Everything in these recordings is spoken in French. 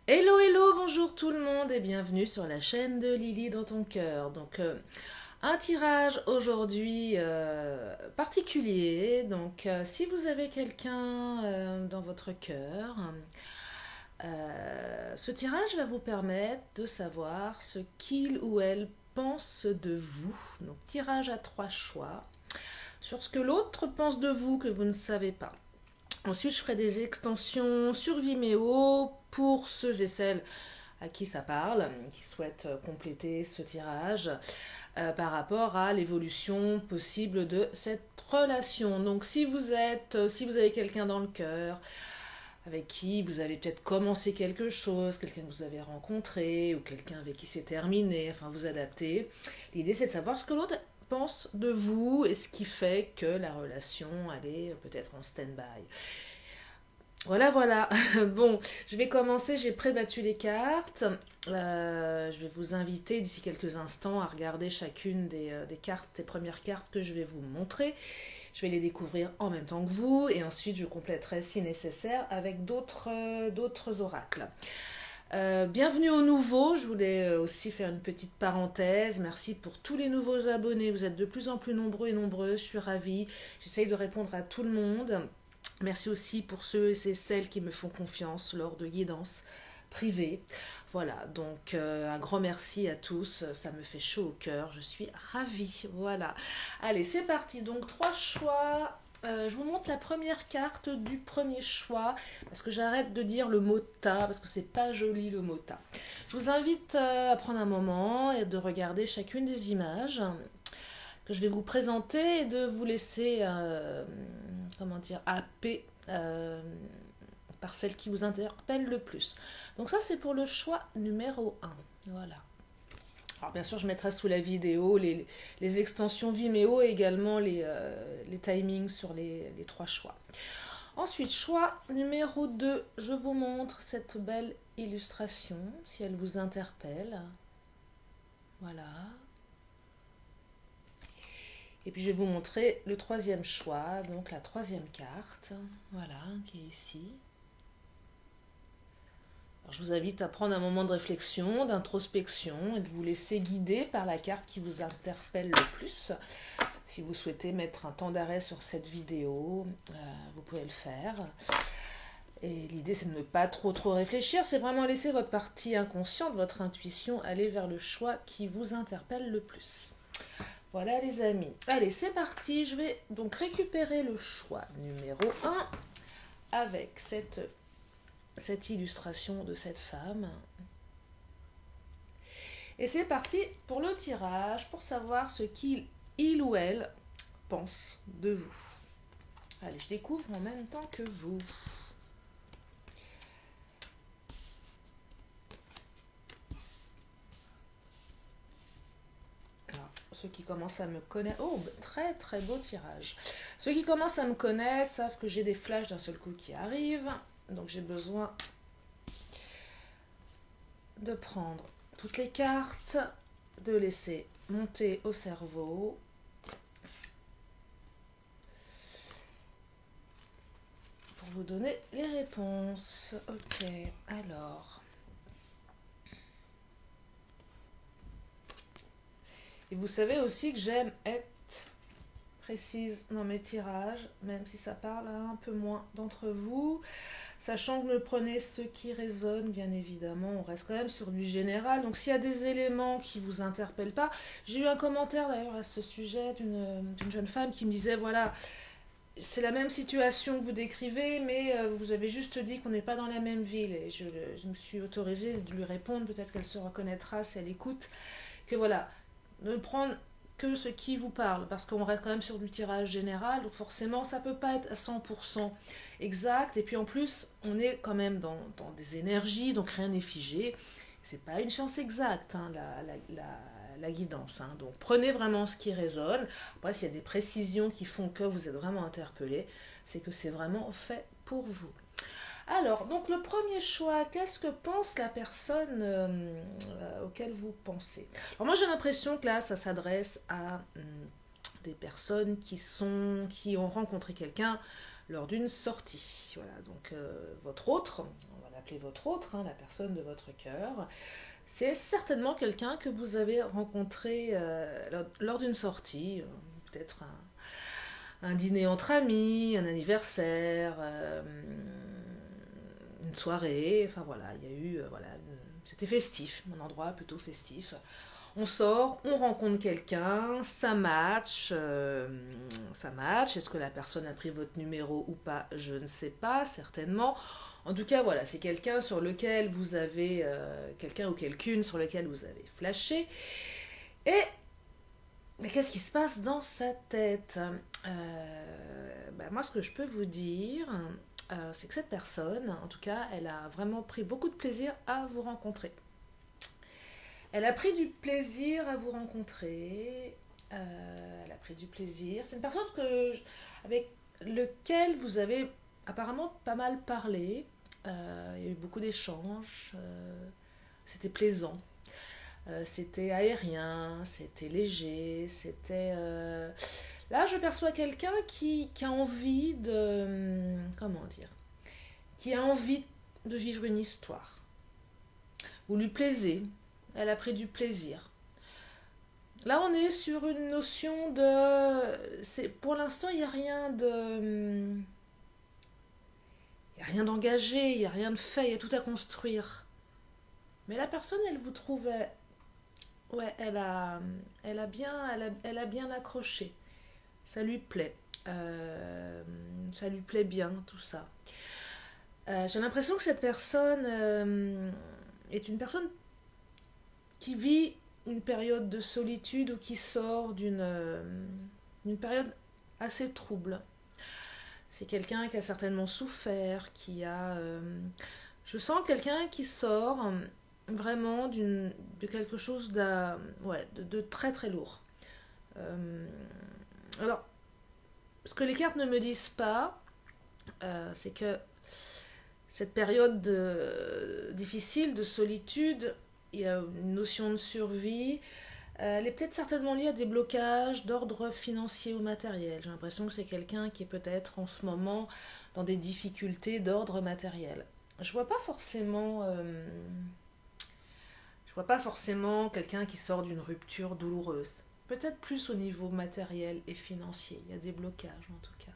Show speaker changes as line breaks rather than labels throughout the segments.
Hello, hello, bonjour tout le monde et bienvenue sur la chaîne de Lily dans ton cœur. Un tirage aujourd'hui particulier. Si vous avez quelqu'un dans votre cœur, ce tirage va vous permettre de savoir ce qu'il ou elle pense de vous. Donc, tirage à trois choix sur ce que l'autre pense de vous que vous ne savez pas. Ensuite, je ferai des extensions sur Vimeo pour ceux et celles à qui ça parle, qui souhaitent compléter ce tirage par rapport à l'évolution possible de cette relation. Donc si vous avez quelqu'un dans le cœur, avec qui vous avez peut-être commencé quelque chose, quelqu'un que vous avez rencontré, ou quelqu'un avec qui c'est terminé, enfin vous adaptez. L'idée c'est de savoir ce que l'autre pense de vous et ce qui fait que la relation elle est peut-être en stand-by. Voilà, voilà. Bon, je vais commencer. J'ai prébattu les cartes. Je vais vous inviter d'ici quelques instants à regarder chacune des cartes, des premières cartes que je vais vous montrer. Je vais les découvrir en même temps que vous et ensuite je compléterai si nécessaire avec d'autres oracles. Bienvenue aux nouveaux, je voulais aussi faire une petite parenthèse. Merci pour tous les nouveaux abonnés, vous êtes de plus en plus nombreux et nombreuses, je suis ravie. J'essaye de répondre à tout le monde. Merci aussi pour ceux et celles qui me font confiance lors de guidances privées. Voilà, un grand merci à tous, ça me fait chaud au cœur, je suis ravie. Voilà, allez, c'est parti. Donc, trois choix. Je vous montre la première carte du premier choix parce que j'arrête de dire le mot ta parce que c'est pas joli le mot ta. Je vous invite à prendre un moment et de regarder chacune des images que je vais vous présenter et de vous laisser happer par celle qui vous interpelle le plus. Donc ça c'est pour le choix numéro un. Voilà. Alors bien sûr je mettrai sous la vidéo les extensions Vimeo et également les timings sur les trois choix. Ensuite, choix numéro 2, je vous montre cette belle illustration, si elle vous interpelle. Voilà. Et puis je vais vous montrer le troisième choix, donc la troisième carte, voilà, qui est ici. Alors, je vous invite à prendre un moment de réflexion, d'introspection et de vous laisser guider par la carte qui vous interpelle le plus. Si vous souhaitez mettre un temps d'arrêt sur cette vidéo, vous pouvez le faire. Et l'idée c'est de ne pas trop réfléchir, c'est vraiment laisser votre partie inconsciente, votre intuition aller vers le choix qui vous interpelle le plus. Voilà les amis. Allez, c'est parti. Je vais donc récupérer le choix numéro un avec cette illustration de cette femme. Et c'est parti pour le tirage, pour savoir ce qu'il ou elle pense de vous. Allez, je découvre en même temps que vous. Ceux qui commencent à me connaître... Oh, très très beau tirage. Ceux qui commencent à me connaître savent que j'ai des flashs d'un seul coup qui arrivent. Donc j'ai besoin de prendre toutes les cartes, de laisser monter au cerveau. Pour vous donner les réponses. Ok, alors... Et vous savez aussi que j'aime être précise dans mes tirages, même si ça parle à un peu moins d'entre vous. Sachant que vous prenez ce qui résonne, bien évidemment, on reste quand même sur du général. Donc s'il y a des éléments qui ne vous interpellent pas, j'ai eu un commentaire d'ailleurs à ce sujet d'une jeune femme qui me disait, voilà, c'est la même situation que vous décrivez, mais vous avez juste dit qu'on n'est pas dans la même ville. Et je me suis autorisée de lui répondre, peut-être qu'elle se reconnaîtra si elle écoute, que voilà, ne prendre que ce qui vous parle, parce qu'on reste quand même sur du tirage général, donc forcément ça peut pas être à 100% exact, et puis en plus on est quand même dans des énergies, donc rien n'est figé, c'est pas une science exacte, hein, la guidance, hein. Donc prenez vraiment ce qui résonne. Après s'il y a des précisions qui font que vous êtes vraiment interpellé, c'est que c'est vraiment fait pour vous. Alors, donc le premier choix, qu'est-ce que pense la personne auquel vous pensez? Alors moi j'ai l'impression que là, ça s'adresse à des personnes qui ont rencontré quelqu'un lors d'une sortie. Voilà, donc votre autre, on va l'appeler votre autre, hein, la personne de votre cœur, c'est certainement quelqu'un que vous avez rencontré lors d'une sortie, peut-être un dîner entre amis, un anniversaire, une soirée, enfin voilà, il y a eu, voilà, c'était festif, un endroit plutôt festif. On sort, on rencontre quelqu'un, ça match, est-ce que la personne a pris votre numéro ou pas, je ne sais pas, certainement. En tout cas, voilà, c'est quelqu'un sur lequel vous avez, quelqu'un ou quelqu'une sur lequel vous avez flashé. Et mais qu'est-ce qui se passe dans sa tête? Moi, ce que je peux vous dire, c'est que cette personne, en tout cas, elle a vraiment pris beaucoup de plaisir à vous rencontrer. Elle a pris du plaisir à vous rencontrer. Elle a pris du plaisir. C'est une personne avec laquelle vous avez apparemment pas mal parlé. Il y a eu beaucoup d'échanges. C'était plaisant. C'était aérien, c'était léger, c'était... Là, je perçois quelqu'un qui a envie de... Comment dire? Qui a envie de vivre une histoire. Vous lui plaisez, elle a pris du plaisir. Là, on est sur une notion de... Pour l'instant, il n'y a rien de... Il n'y a rien d'engagé, il n'y a rien de fait, il y a tout à construire. Mais la personne, elle vous trouvait... Ouais, elle a bien accroché. Ça lui plaît. Ça lui plaît bien, tout ça. J'ai l'impression que cette personne est une personne qui vit une période de solitude ou qui sort d'une période assez trouble. C'est quelqu'un qui a certainement souffert, qui a... je sens quelqu'un qui sort vraiment de quelque chose de très très lourd. Alors, ce que les cartes ne me disent pas, c'est que cette période difficile de solitude, il y a une notion de survie, elle est peut-être certainement liée à des blocages d'ordre financier ou matériel. J'ai l'impression que c'est quelqu'un qui est peut-être en ce moment dans des difficultés d'ordre matériel. Je vois pas forcément quelqu'un qui sort d'une rupture douloureuse. Peut-être plus au niveau matériel et financier. Il y a des blocages en tout cas.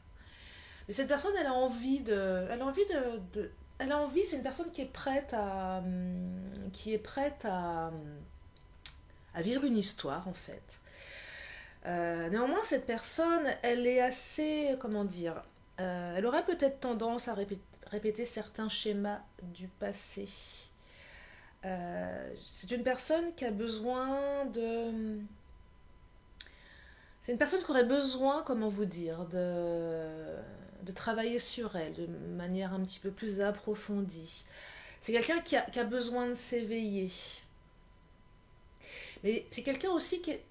Mais cette personne, elle a envie c'est une personne qui est prête à vivre une histoire en fait. Néanmoins, cette personne, elle est assez, comment dire, elle aurait peut-être tendance à répéter certains schémas du passé. C'est une personne qui a besoin de... C'est une personne qui aurait besoin, comment vous dire, de travailler sur elle de manière un petit peu plus approfondie. C'est quelqu'un qui a besoin de s'éveiller. Mais c'est quelqu'un aussi qui est,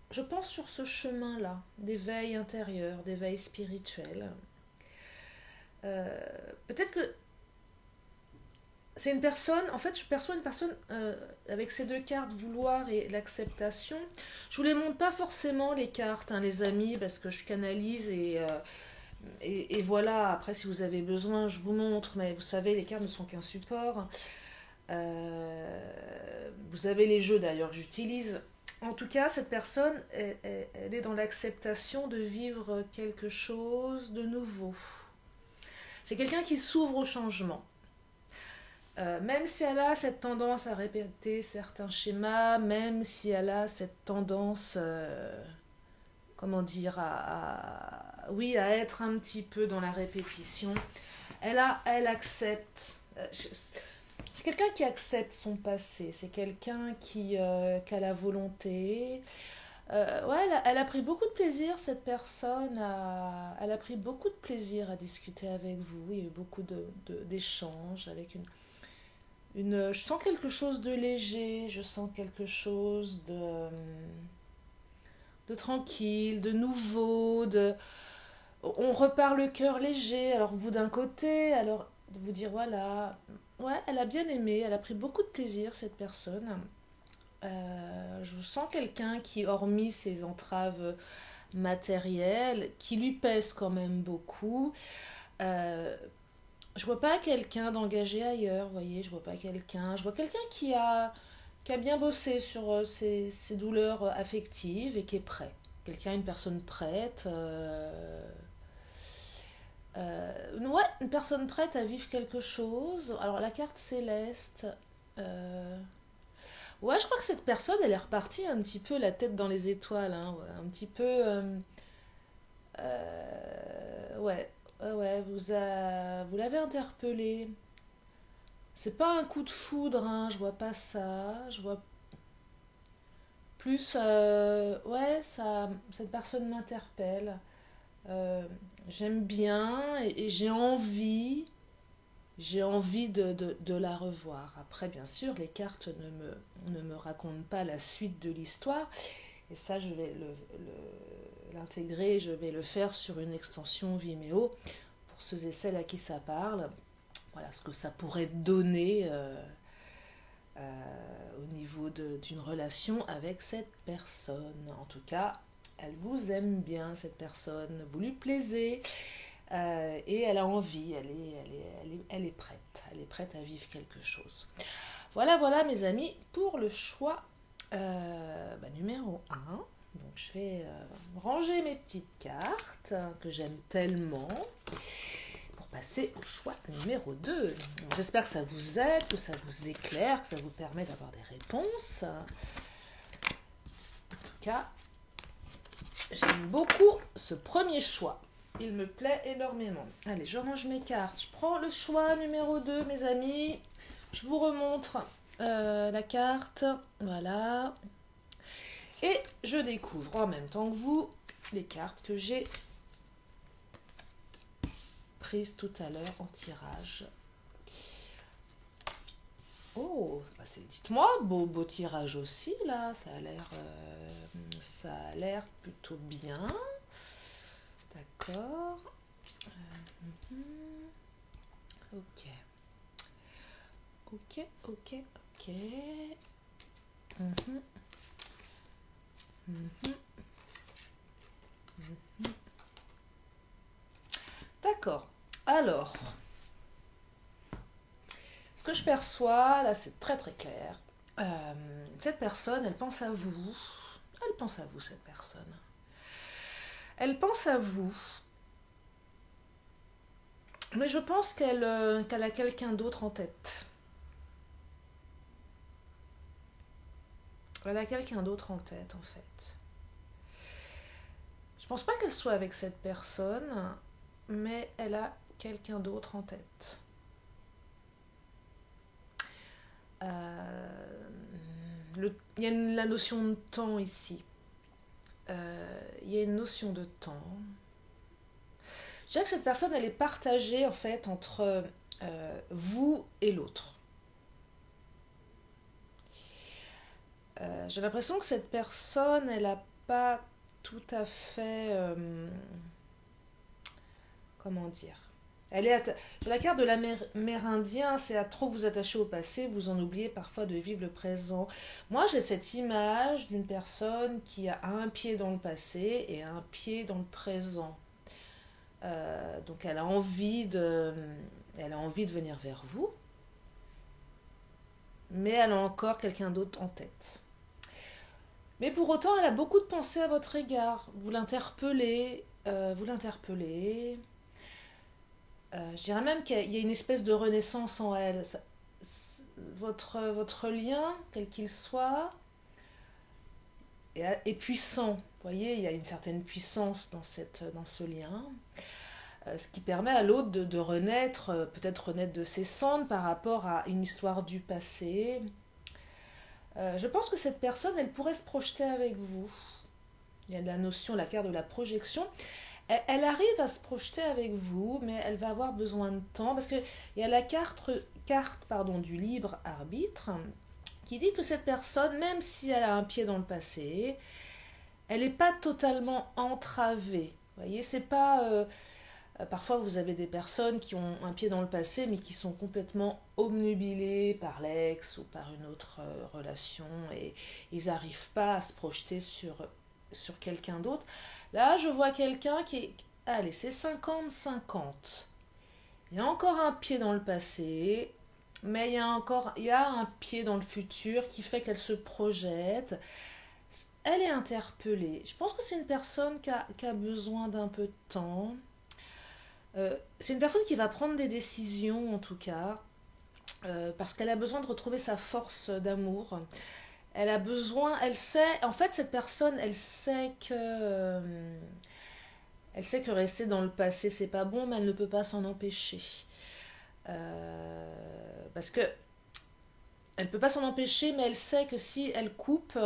je pense, sur ce chemin-là, d'éveil intérieur, d'éveil spirituel. Peut-être que c'est une personne, en fait, je perçois une personne avec ces deux cartes, vouloir et l'acceptation. Je vous les montre pas forcément les cartes, hein, les amis, parce que je canalise et voilà. Après, si vous avez besoin, je vous montre, mais vous savez, les cartes ne sont qu'un support. Vous avez les jeux d'ailleurs que j'utilise. En tout cas, cette personne, elle est dans l'acceptation de vivre quelque chose de nouveau. C'est quelqu'un qui s'ouvre au changement. Même si elle a cette tendance à répéter certains schémas, même si elle a cette tendance, comment dire, oui, à être un petit peu dans la répétition, elle accepte. C'est quelqu'un qui accepte son passé, c'est quelqu'un qui a la volonté. Elle a pris beaucoup de plaisir, cette personne, elle a pris beaucoup de plaisir à discuter avec vous. Il y a eu beaucoup d'échanges avec je sens quelque chose de léger, je sens quelque chose de tranquille, de nouveau, on repart le cœur léger. Alors vous d'un côté, alors de vous dire voilà, ouais, elle a bien aimé, elle a pris beaucoup de plaisir cette personne. Je sens quelqu'un qui, hormis ses entraves matérielles, qui lui pèse quand même beaucoup, Euh, je vois pas quelqu'un d'engagé ailleurs, vous voyez, je vois pas quelqu'un. Je vois quelqu'un qui a bien bossé sur ses douleurs affectives et qui est prêt. Quelqu'un, une personne prête. Ouais, une personne prête à vivre quelque chose. Alors la carte céleste. euh, Ouais, je crois que cette personne, elle est repartie un petit peu la tête dans les étoiles, hein, ouais, un petit peu. Ouais, ouais, vous l'avez interpellé. C'est pas un coup de foudre, hein, je vois pas ça. Je vois plus. Ouais, ça, cette personne m'interpelle. Euh, J'aime bien et j'ai envie. J'ai envie de la revoir. Après, bien sûr, les cartes ne me racontent pas la suite de l'histoire. Et ça, je vais l'intégrer, je vais le faire sur une extension Vimeo pour ceux et celles à qui ça parle. Voilà ce que ça pourrait donner au niveau d'une relation avec cette personne. En tout cas, elle vous aime bien, cette personne. Vous lui plaisez. Et elle a envie, elle est prête. Elle est prête à vivre quelque chose. Voilà, voilà mes amis, pour le choix numéro un. Donc je vais ranger mes petites cartes que j'aime tellement pour passer au choix numéro 2. J'espère que ça vous aide, que ça vous éclaire, que ça vous permet d'avoir des réponses. En tout cas, j'aime beaucoup ce premier choix. Il me plaît énormément. Allez, je range mes cartes. Je prends le choix numéro 2, mes amis. Je vous remontre la carte. Voilà. Et je découvre en même temps que vous les cartes que j'ai prises tout à l'heure en tirage. Oh, bah dites-moi, beau tirage aussi là. Ça a l'air plutôt bien. D'accord. Ok. Ok, ok, ok. Mhm. Mhm. Mhm. D'accord. Alors, ce que je perçois, là c'est très très clair. Cette personne, elle pense à vous. Elle pense à vous, cette personne. Elle pense à vous. Mais je pense qu'elle a quelqu'un d'autre en tête. Elle a quelqu'un d'autre en tête, en fait. Je pense pas qu'elle soit avec cette personne, mais elle a quelqu'un d'autre en tête. Il y a la notion de temps ici. Il y a une notion de temps. Je dirais que cette personne, elle est partagée en fait entre vous et l'autre. J'ai l'impression que cette personne, elle n'a pas tout à fait... comment dire. La carte de l'Amérindien, c'est à trop vous attacher au passé, vous en oubliez parfois de vivre le présent. Moi, j'ai cette image d'une personne qui a un pied dans le passé et un pied dans le présent. Donc elle a envie de venir vers vous, mais elle a encore quelqu'un d'autre en tête. Mais pour autant, elle a beaucoup de pensées à votre égard. Vous l'interpellez. Je dirais même qu'il y a une espèce de renaissance en elle. Votre lien, quel qu'il soit, est puissant. Vous voyez, il y a une certaine puissance dans ce lien. Ce qui permet à l'autre de renaître, peut-être renaître de ses cendres par rapport à une histoire du passé. Je pense que cette personne, elle pourrait se projeter avec vous. Il y a la carte de la projection. Elle arrive à se projeter avec vous, mais elle va avoir besoin de temps, parce qu'il y a la carte du libre arbitre, qui dit que cette personne, même si elle a un pied dans le passé, elle n'est pas totalement entravée. Vous voyez, c'est pas... parfois, vous avez des personnes qui ont un pied dans le passé, mais qui sont complètement obnubilées par l'ex ou par une autre relation, et ils n'arrivent pas à se projeter sur quelqu'un d'autre. Là, je vois quelqu'un qui est... Allez, c'est 50-50. Il y a encore un pied dans le passé, mais il y a un pied dans le futur qui fait qu'elle se projette. Elle est interpellée. Je pense que c'est une personne qui a besoin d'un peu de temps. C'est une personne qui va prendre des décisions, en tout cas, parce qu'elle a besoin de retrouver sa force d'amour. Elle a besoin, elle sait, en fait, cette personne, elle sait que rester dans le passé, c'est pas bon, mais elle ne peut pas s'en empêcher. Parce que elle peut pas s'en empêcher, mais elle sait que si elle coupe,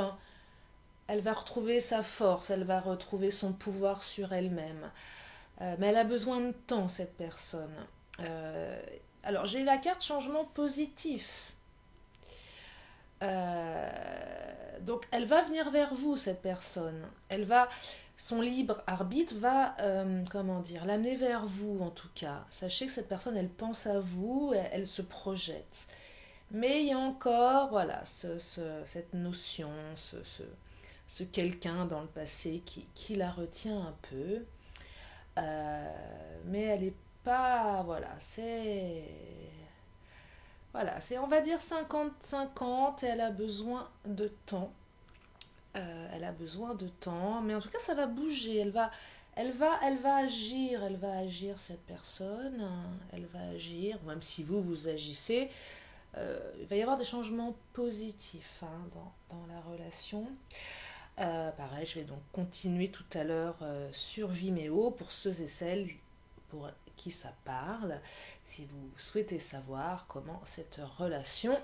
elle va retrouver sa force, elle va retrouver son pouvoir sur elle-même. Mais elle a besoin de temps, cette personne. Euh, alors, j'ai la carte changement positif. Donc, elle va venir vers vous, cette personne. Son libre arbitre va, comment dire, l'amener vers vous, en tout cas. Sachez que cette personne, elle pense à vous, elle se projette. Mais il y a encore, voilà, cette notion, ce quelqu'un dans le passé qui la retient un peu. Mais elle n'est pas, voilà, c'est, on va dire 50-50 et elle a besoin de temps. Elle a besoin de temps, mais en tout cas, ça va bouger. Elle va agir cette personne. Elle va agir, même si vous agissez. Il va y avoir des changements positifs dans la relation. Pareil, je vais donc continuer tout à l'heure sur Vimeo pour ceux et celles pour qui ça parle. Si vous souhaitez savoir comment cette relation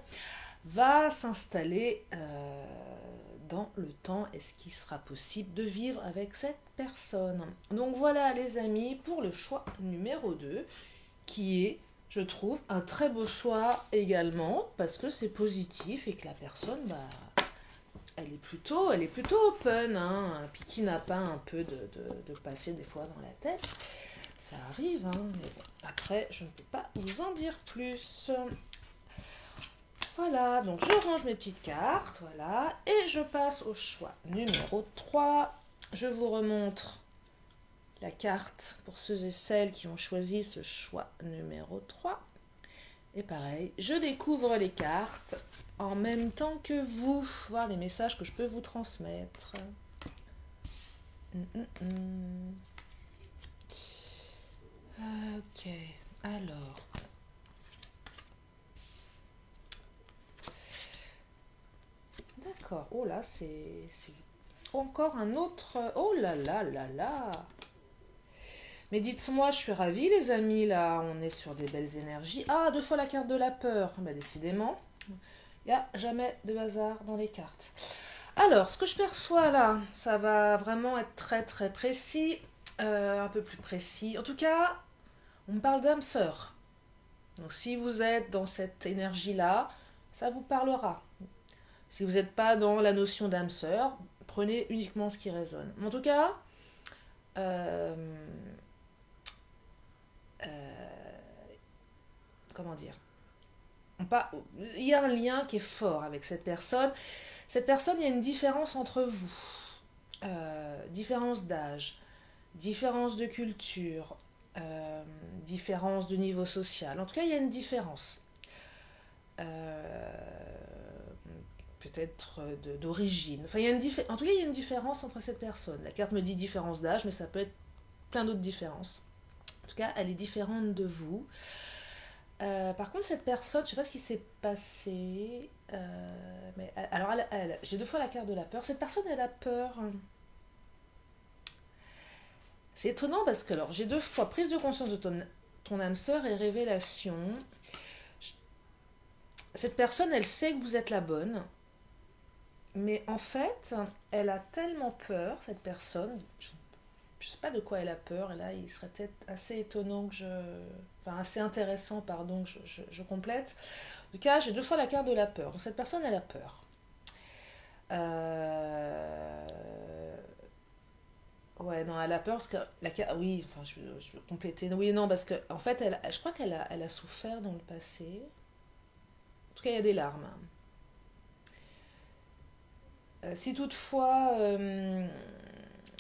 va s'installer dans le temps, est-ce qu'il sera possible de vivre avec cette personne. Donc voilà les amis pour le choix numéro 2 qui est, je trouve, un très beau choix également parce que c'est positif et que la personne, elle est plutôt open, hein. Puis qui n'a pas un peu de passé des fois dans la tête, ça arrive, hein. Mais bon, après, je ne peux pas vous en dire plus. Voilà, donc je range mes petites cartes, voilà, et je passe au choix numéro 3. Je vous remontre la carte pour ceux et celles qui ont choisi ce choix numéro 3. Et pareil, je découvre les cartes en même temps que vous, voir les messages que je peux vous transmettre. Ok, alors. D'accord, oh là, c'est encore un autre... Oh là là là là. Mais dites-moi, je suis ravie les amis, là, on est sur des belles énergies. Ah, 2 fois la carte de la peur, bah décidément. Il n'y a jamais de hasard dans les cartes. Alors, ce que je perçois là, ça va vraiment être très très précis, un peu plus précis. En tout cas, on me parle d'âme sœur. Donc si vous êtes dans cette énergie-là, ça vous parlera. Si vous n'êtes pas dans la notion d'âme sœur, prenez uniquement ce qui résonne. En tout cas, comment dire, il y a un lien qui est fort avec cette personne. Cette personne, il y a une différence entre vous. Différence d'âge, différence de culture, différence de niveau social. En tout cas, il y a une différence. Peut-être d'origine. Enfin, en tout cas, il y a une différence entre cette personne. La carte me dit différence d'âge, mais ça peut être plein d'autres différences. En tout cas, elle est différente de vous. Par contre, cette personne, je ne sais pas ce qui s'est passé. Mais alors, j'ai 2 fois la carte de la peur. Cette personne, elle a peur. C'est étonnant parce que alors, j'ai 2 fois prise de conscience de ton âme sœur et révélation. Cette personne, elle sait que vous êtes la bonne. Mais en fait, elle a tellement peur, cette personne. Je ne sais pas de quoi elle a peur. Et là, il serait peut-être assez étonnant que enfin, assez intéressant, pardon, que je complète. En tout cas, j'ai 2 fois la carte de la peur. Donc, cette personne, elle a peur. Ouais, non, elle a peur parce que oui, enfin, je veux compléter. Oui, non, parce que en fait, je crois elle a souffert dans le passé. En tout cas, il y a des larmes. Si toutefois,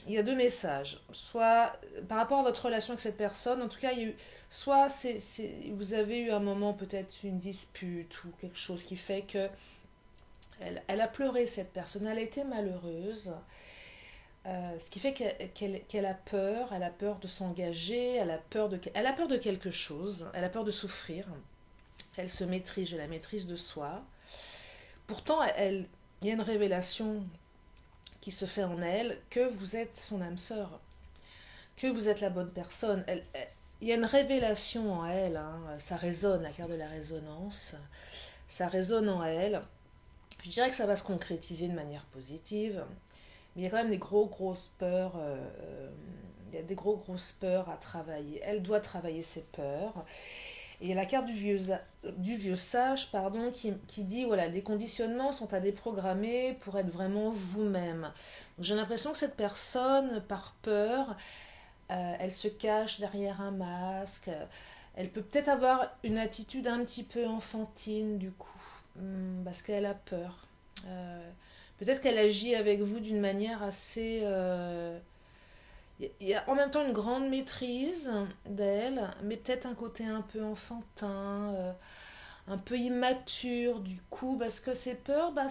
il y a deux messages. Soit par rapport à votre relation avec cette personne, en tout cas, il y a eu, soit vous avez eu un moment peut-être une dispute ou quelque chose qui fait que elle a pleuré cette personne, elle a été malheureuse. Ce qui fait qu'elle elle a peur de s'engager, elle a peur de quelque chose, elle a peur de souffrir. Elle se maîtrise, j'ai la maîtrise de soi. Pourtant, il y a une révélation qui se fait en elle que vous êtes son âme sœur, que vous êtes la bonne personne. Il y a une révélation en elle, hein, ça résonne, la carte de la résonance, ça résonne en elle. Je dirais que ça va se concrétiser de manière positive, mais il y a quand même des grosses peurs, il y a des grosses peurs à travailler. Elle doit travailler ses peurs. Et il y a la carte du vieux sage pardon, qui dit voilà, les conditionnements sont à déprogrammer pour être vraiment vous-même. J'ai l'impression que cette personne, par peur, elle se cache derrière un masque. Elle peut peut-être avoir une attitude un petit peu enfantine du coup, parce qu'elle a peur. Peut-être qu'elle agit avec vous d'une manière assez... il y a en même temps une grande maîtrise d'elle, mais peut-être un côté un peu enfantin, un peu immature du coup, parce que ses peurs, bah,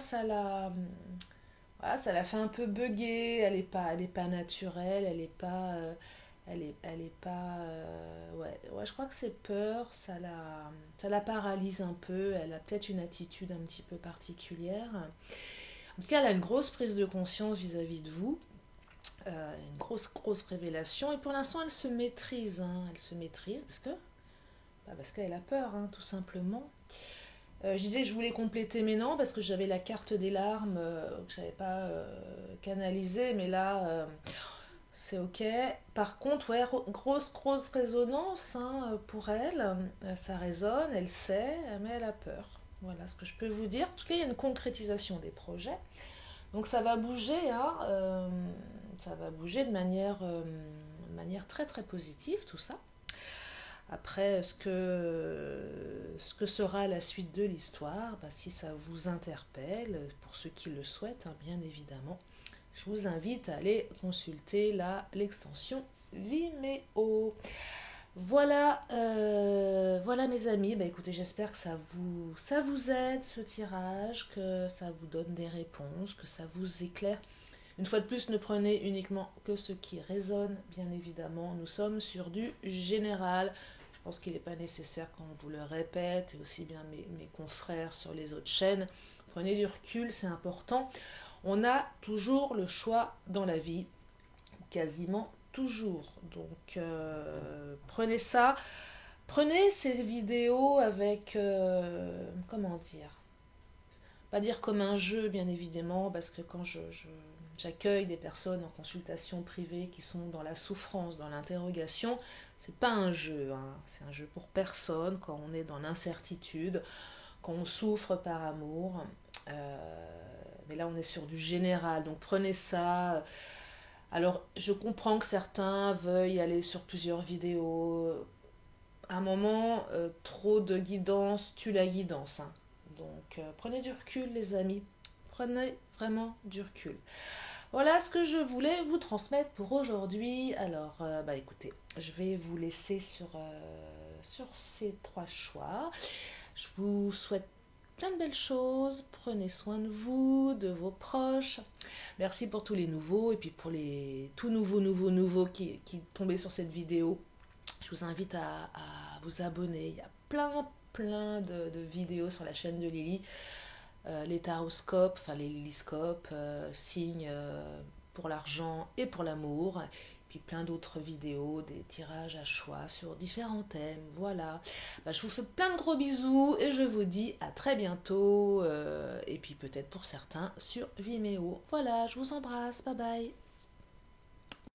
voilà, ça la fait un peu bugger. Elle est pas naturelle, elle est pas, elle est pas, ouais, je crois que ses peurs, ça la paralyse un peu. Elle a peut-être une attitude un petit peu particulière. En tout cas, elle a une grosse prise de conscience vis-à-vis de vous. Une grosse révélation, et pour l'instant elle se maîtrise, hein. Elle se maîtrise parce qu'elle a peur, hein, tout simplement. Je disais que je voulais compléter, mais non, parce que j'avais la carte des larmes que je n'avais pas canalisée, mais là c'est ok. Par contre, ouais, grosse résonance, hein, pour elle. Ça résonne, elle sait, mais elle a peur. Voilà ce que je peux vous dire. En tout cas, il y a une concrétisation des projets. Donc ça va bouger, hein, ça va bouger de manière très très positive tout ça. Après, ce que sera la suite de l'histoire, bah, si ça vous interpelle, pour ceux qui le souhaitent, hein, bien évidemment, je vous invite à aller consulter l'extension Vimeo. Voilà, voilà mes amis, bah écoutez, j'espère que ça vous aide ce tirage, que ça vous donne des réponses, que ça vous éclaire. Une fois de plus, ne prenez uniquement que ce qui résonne, bien évidemment. Nous sommes sur du général. Je pense qu'il n'est pas nécessaire qu'on vous le répète, et aussi bien mes confrères sur les autres chaînes. Prenez du recul, c'est important. On a toujours le choix dans la vie, quasiment toujours. Donc prenez ça, prenez ces vidéos avec, comment dire, pas dire comme un jeu bien évidemment, parce que quand j'accueille des personnes en consultation privée qui sont dans la souffrance, dans l'interrogation, c'est pas un jeu, hein. C'est un jeu pour personne quand on est dans l'incertitude, quand on souffre par amour. Mais là on est sur du général, donc prenez ça. Alors, je comprends que certains veuillent aller sur plusieurs vidéos. À un moment, trop de guidance tue la guidance, hein. Donc, prenez du recul, les amis. Prenez vraiment du recul. Voilà ce que je voulais vous transmettre pour aujourd'hui. Alors, bah écoutez, je vais vous laisser sur ces 3 choix. Je vous souhaite plein de belles choses, prenez soin de vous, de vos proches. Merci pour tous les nouveaux et puis pour les tout nouveaux qui tombaient sur cette vidéo. Je vous invite à vous abonner. Il y a plein de vidéos sur la chaîne de Lily. Les taroscopes, enfin les lilyscopes, signes pour l'argent et pour l'amour. Puis plein d'autres vidéos, des tirages à choix sur différents thèmes. Voilà. Bah, je vous fais plein de gros bisous et je vous dis à très bientôt. Et puis peut-être pour certains sur Vimeo. Voilà, je vous embrasse. Bye bye.